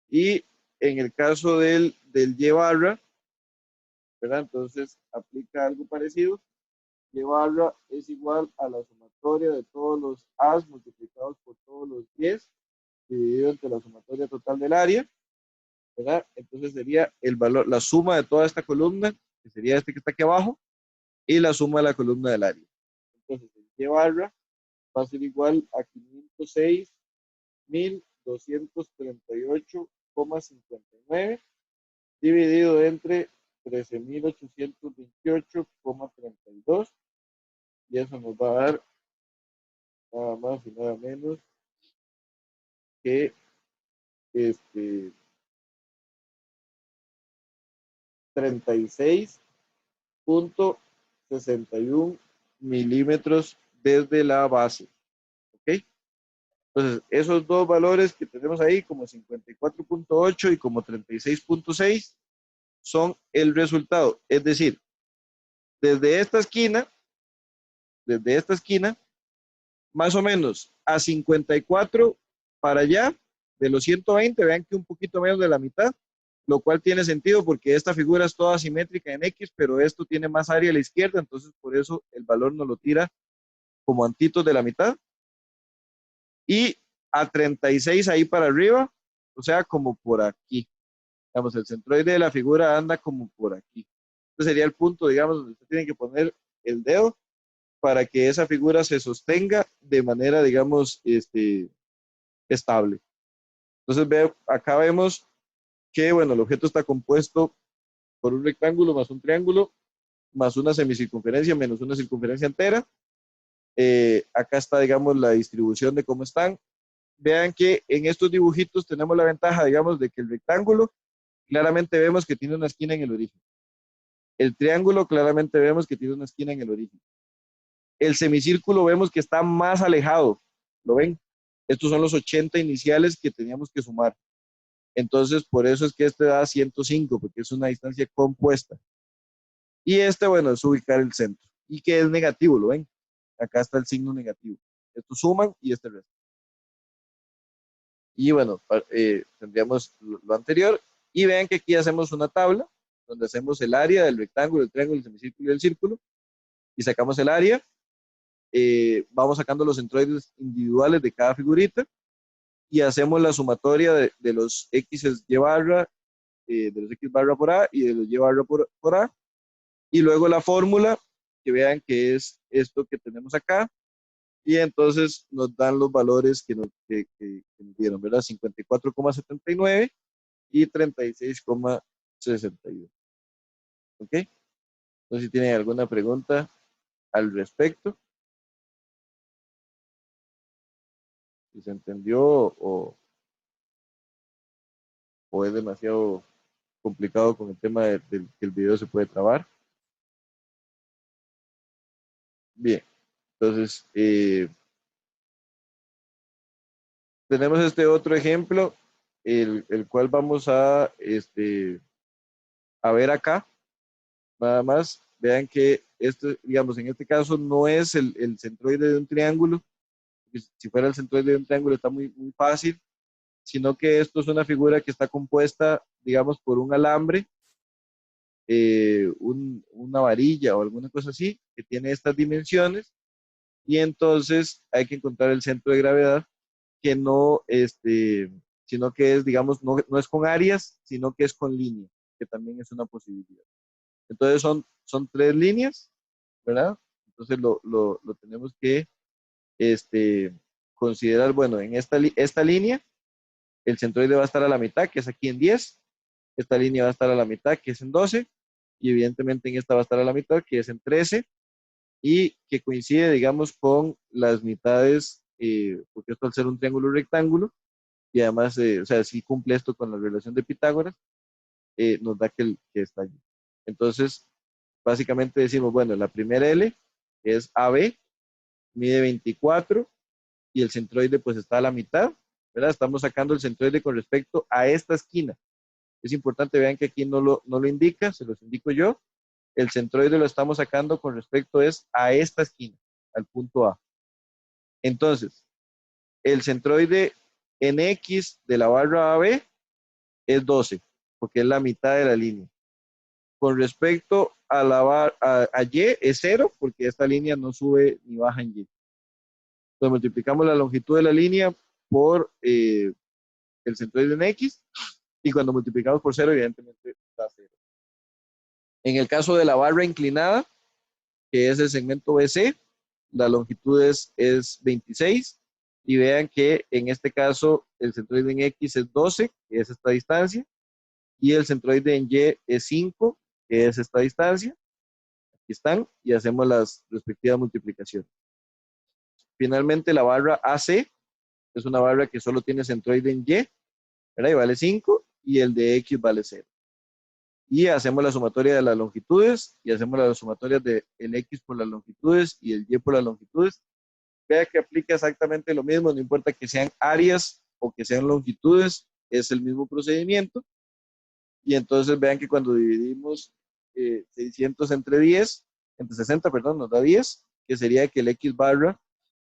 Y en el caso del Y barra, ¿verdad? Entonces aplica algo parecido. Y barra es igual a la sumatoria de todos los A's multiplicados por todos los 10 dividido entre la sumatoria total del área, ¿verdad? Entonces sería el valor, la suma de toda esta columna, que sería este que está aquí abajo, y la suma de la columna del área. Entonces el Y barra va a ser igual a 506.238,59 dividido entre 13.828,32 y eso nos va a dar nada más y nada menos que 36.61 milímetros desde la base. ¿Ok? Entonces, esos dos valores que tenemos ahí, como 54.8 y como 36.6, son el resultado. Es decir, desde esta esquina, más o menos a 54 para allá, de los 120, vean que un poquito menos de la mitad, lo cual tiene sentido porque esta figura es toda simétrica en X, pero esto tiene más área a la izquierda, entonces por eso el valor nos lo tira como antitos de la mitad. Y a 36 ahí para arriba, o sea, como por aquí. Digamos, el centroide de la figura anda como por aquí. Este sería el punto, digamos, donde usted tiene que poner el dedo para que esa figura se sostenga de manera, digamos, estable. Entonces, acá vemos que, bueno, el objeto está compuesto por un rectángulo más un triángulo, más una semicircunferencia menos una circunferencia entera. Acá está, digamos, la distribución de cómo están. Vean que en estos dibujitos tenemos la ventaja, digamos, de que el rectángulo claramente vemos que tiene una esquina en el origen. El triángulo claramente vemos que tiene una esquina en el origen. El semicírculo vemos que está más alejado. ¿Lo ven? Estos son los 80 iniciales que teníamos que sumar. Entonces, por eso es que este da 105, porque es una distancia compuesta. Y bueno, es ubicar el centro. y que es negativo, ¿lo ven? Acá está el signo negativo. Estos suman y este resta. Y bueno, tendríamos lo anterior. Y vean que aquí hacemos una tabla donde hacemos el área del rectángulo, el triángulo, el semicírculo y el círculo. Y sacamos el área. Vamos sacando los centroides individuales de cada figurita. Y hacemos la sumatoria de los x y barra, de los x barra por A y de los y barra por A. Y luego la fórmula, que vean que es esto que tenemos acá. Y entonces nos dan los valores que nos dieron, ¿verdad? 54,79 y 36,61. ¿Ok? No sé si tienen alguna pregunta al respecto. Si se entendió o es demasiado complicado con el tema de que el video se puede trabar. Bien, entonces tenemos este otro ejemplo, el cual vamos a ver acá. Nada más, vean que digamos, en este caso no es el centroide de un triángulo. Si fuera el centroide de un triángulo está muy, muy fácil, sino que esto es una figura que está compuesta, digamos, por un alambre, una varilla o alguna cosa así, que tiene estas dimensiones, y entonces hay que encontrar el centro de gravedad, que no, sino que es, digamos, no es con áreas, sino que es con líneas, que también es una posibilidad. Entonces son tres líneas, ¿verdad? Entonces lo tenemos que considerar, bueno, en esta línea, el centroide va a estar a la mitad, que es aquí en 10. Esta línea va a estar a la mitad, que es en 12. Y evidentemente en esta va a estar a la mitad, que es en 13. Y que coincide, digamos, con las mitades, porque esto al ser un triángulo rectángulo, y además, o sea, si cumple esto con la relación de Pitágoras, nos da que está allí. Entonces, básicamente decimos, bueno, la primera L es AB, mide 24 y el centroide pues está a la mitad, ¿verdad? Estamos sacando el centroide con respecto a esta esquina. Es importante, vean que aquí no lo indica, se los indico yo. El centroide lo estamos sacando con respecto a esta esquina, al punto A. Entonces, el centroide en X de la barra AB es 12, porque es la mitad de la línea. Con respecto a Y es 0, porque esta línea no sube ni baja en Y. Entonces multiplicamos la longitud de la línea por el centroide en X, y cuando multiplicamos por 0, evidentemente da 0. En el caso de la barra inclinada, que es el segmento BC, la longitud es 26, y vean que en este caso el centroide en X es 12, que es esta distancia, y el centroide en Y es 5, que es esta distancia. Aquí están, y hacemos las respectivas multiplicaciones. Finalmente, la barra AC es una barra que solo tiene centroide en Y, ¿verdad? Y vale 5, y el de X vale 0. Y hacemos la sumatoria de las longitudes, y hacemos la sumatoria del X por las longitudes y el Y por las longitudes. Vea que aplica exactamente lo mismo, no importa que sean áreas o que sean longitudes, es el mismo procedimiento. Y entonces vean que cuando dividimos 600 entre 60, perdón, nos da 10, que sería que el X barra,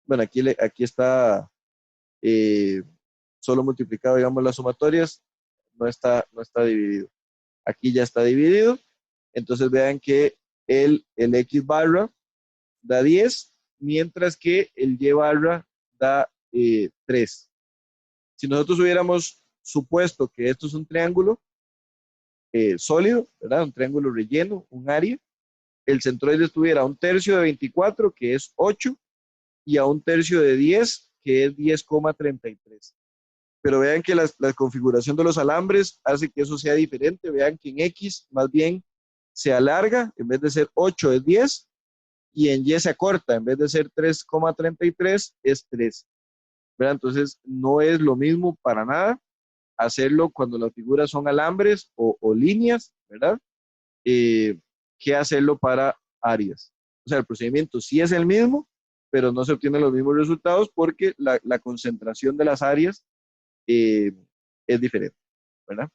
bueno, aquí está solo multiplicado, digamos, las sumatorias, no está dividido. Aquí ya está dividido. Entonces vean que el X barra da 10, mientras que el Y barra da 3. Si nosotros hubiéramos supuesto que esto es un triángulo sólido, ¿verdad? Un triángulo relleno, un área, el centroide estuviera a 1/3 de 24, que es 8, y a 1/3 de 10, que es 10,33. Pero vean que la configuración de los alambres hace que eso sea diferente. Vean que en X más bien se alarga, en vez de ser 8 es 10, y en Y se acorta, en vez de ser 3,33 es 3. ¿Verdad? Entonces no es lo mismo para nada hacerlo cuando las figuras son alambres o líneas, ¿verdad? Eh, que hacerlo para áreas. O sea, el procedimiento sí es el mismo, pero no se obtienen los mismos resultados porque la concentración de las áreas es diferente, ¿verdad?